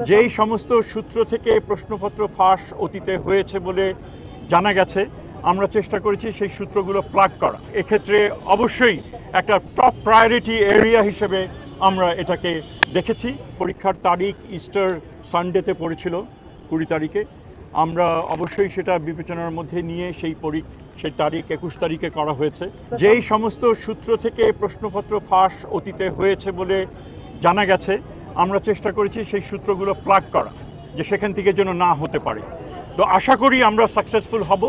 যেই সমস্ত সূত্র থেকে প্রশ্নপত্র ফাঁস অতীতে হয়েছে বলে জানা গেছে, আমরা চেষ্টা করেছি সেই সূত্রগুলো প্লাগ করা। এক্ষেত্রে অবশ্যই একটা টপ প্রায়োরিটি এরিয়া হিসেবে আমরা এটাকে দেখেছি। পরীক্ষার তারিখ ইস্টার সানডেতে পড়েছিল 20 তারিখে। আমরা অবশ্যই সেটা বিবেচনার মধ্যে নিয়ে সেই তারিখ 21 তারিখে করা হয়েছে। যেই সমস্ত সূত্র থেকে প্রশ্নপত্র ফাঁস অতীতে হয়েছে বলে জানা গেছে, আমরা চেষ্টা করেছি সেই সূত্রগুলো প্লাগ করা, যে সেখান থেকে যেন না হতে পারে। তো আশা করি আমরা সাকসেসফুল হব,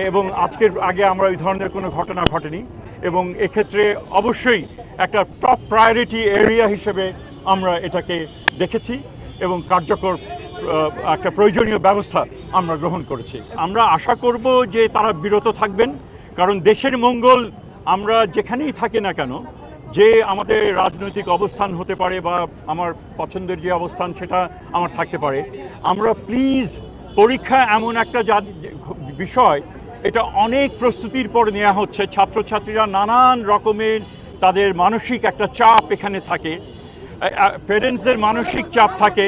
এবং আজকের আগে আমরা ওই ধরনের কোনো ঘটনা ঘটেনি, এবং এক্ষেত্রে অবশ্যই একটা টপ প্রায়োরিটি এরিয়া হিসেবে আমরা এটাকে দেখেছি এবং কার্যকর একটা প্রয়োজনীয় ব্যবস্থা আমরা গ্রহণ করেছি। আমরা আশা করব যে তারা বিরত থাকবেন, কারণ দেশের মঙ্গল আমরা যেখানেই থাকি না কেন, যে আমাদের রাজনৈতিক অবস্থান হতে পারে বা আমার পছন্দের যে অবস্থান সেটা আমার থাকতে পারে, আমরা প্লিজ পরীক্ষা এমন একটা বিষয়, এটা অনেক প্রস্তুতির পর নেওয়া হচ্ছে। ছাত্রছাত্রীরা নানান রকমের তাদের মানসিক একটা চাপ এখানে থাকে, প্যারেন্টসদের মানসিক চাপ থাকে,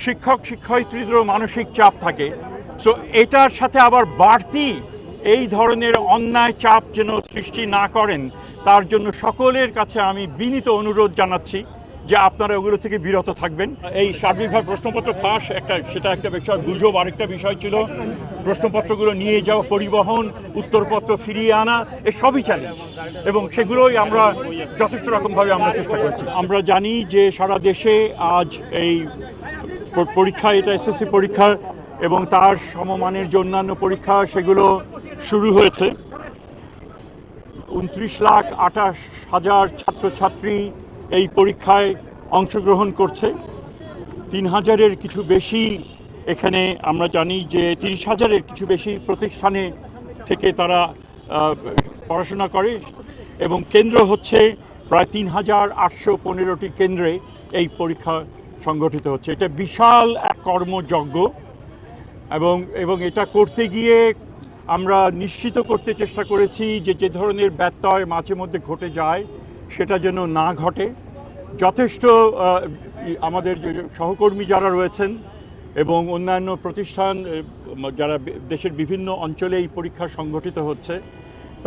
শিক্ষক শিক্ষয়িত্রীদেরও মানসিক চাপ থাকে। সো এটার সাথে আবার বাড়তি এই ধরনের অন্যায় চাপ যেন সৃষ্টি না করেন, তার জন্য সকলের কাছে আমি বিনীত অনুরোধ জানাচ্ছি যে আপনারা ওগুলো থেকে বিরত থাকবেন। এই সার্বিকভাবে প্রশ্নপত্র ফাঁস সেটা একটা বিষয়, গুজব আরেকটা বিষয় ছিল। প্রশ্নপত্রগুলো নিয়ে যাওয়া, পরিবহন, উত্তরপত্র ফিরিয়ে আনা, সবই চ্যালেঞ্জ, এবং সেগুলোই আমরা যথেষ্ট রকমভাবে আমরা চেষ্টা করছি। আমরা জানি যে সারা দেশে আজ এই পরীক্ষা, এটা এসএসসি পরীক্ষা এবং তার সমমানের যে অন্যান্য পরীক্ষা, সেগুলো শুরু হয়েছে। 29,28,000 ছাত্রছাত্রী এই পরীক্ষায় অংশগ্রহণ করছে। 3,000-এর কিছু বেশি, এখানে আমরা জানি যে 30,000-এর কিছু বেশি প্রতিষ্ঠানে থেকে তারা পড়াশোনা করে, এবং কেন্দ্র হচ্ছে প্রায় 3,815টি কেন্দ্রে এই পরীক্ষা সংগঠিত হচ্ছে। এটা বিশাল এক কর্মযজ্ঞ, এবং এটা করতে গিয়ে আমরা নিশ্চিত করতে চেষ্টা করেছি যে ধরনের ব্যত্যয় মাঝে মধ্যে ঘটে যায় সেটা যেন না ঘটে। যথেষ্ট আমাদের যে সহকর্মী যারা রয়েছেন এবং অন্যান্য প্রতিষ্ঠান যারা দেশের বিভিন্ন অঞ্চলে এই পরীক্ষা সংগঠিত হচ্ছে,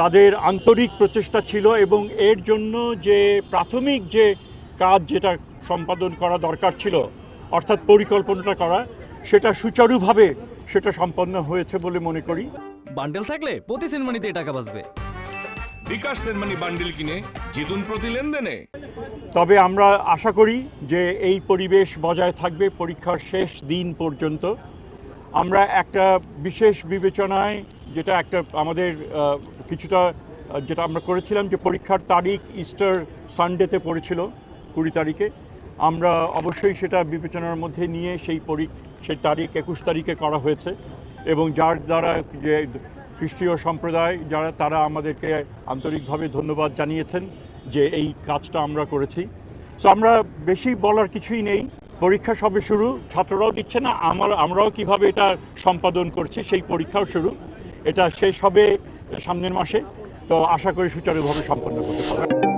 তাদের আন্তরিক প্রচেষ্টা ছিল, এবং এর জন্য যে প্রাথমিক যে কাজ যেটা সম্পাদন করা দরকার ছিল, অর্থাৎ পরিকল্পনাটা করা, সেটা সুচারুভাবে সেটা সম্পন্ন হয়েছে বলে মনে করি। বান্ডেল থাকলে প্রতি সেনমানিতে টাকা বাঁচবে। বিকাশ সেনমানি বান্ডেল কিনে জিতুন প্রতি লেনদেনে। তবে আমরা আশা করি যে এই পরিবেশ বজায় থাকবে পরীক্ষার শেষ দিন পর্যন্ত। আমরা একটা বিশেষ বিবেচনায় যেটা আমাদের কিছুটা যেটা আমরা করেছিলাম, যে পরীক্ষার তারিখ ইস্টার সানডেতে পড়েছিল 20 তারিখে। আমরা অবশ্যই সেটা বিবেচনার মধ্যে নিয়ে সেই তারিখ 21 তারিখে করা হয়েছে, এবং যার দ্বারা যে খ্রিস্টীয় সম্প্রদায় তারা আমাদেরকে আন্তরিকভাবে ধন্যবাদ জানিয়েছেন যে এই কাজটা আমরা করেছি। সো আমরা বেশি বলার কিছুই নেই, পরীক্ষা সবে শুরু, ছাত্ররাও দিচ্ছে না, আমরাও কিভাবে এটা সম্পাদন করছি সেই পরীক্ষাও শুরু। এটা শেষ হবে সামনের মাসে, তো আশা করি সুচারুভাবে সম্পন্ন করতে পারবে।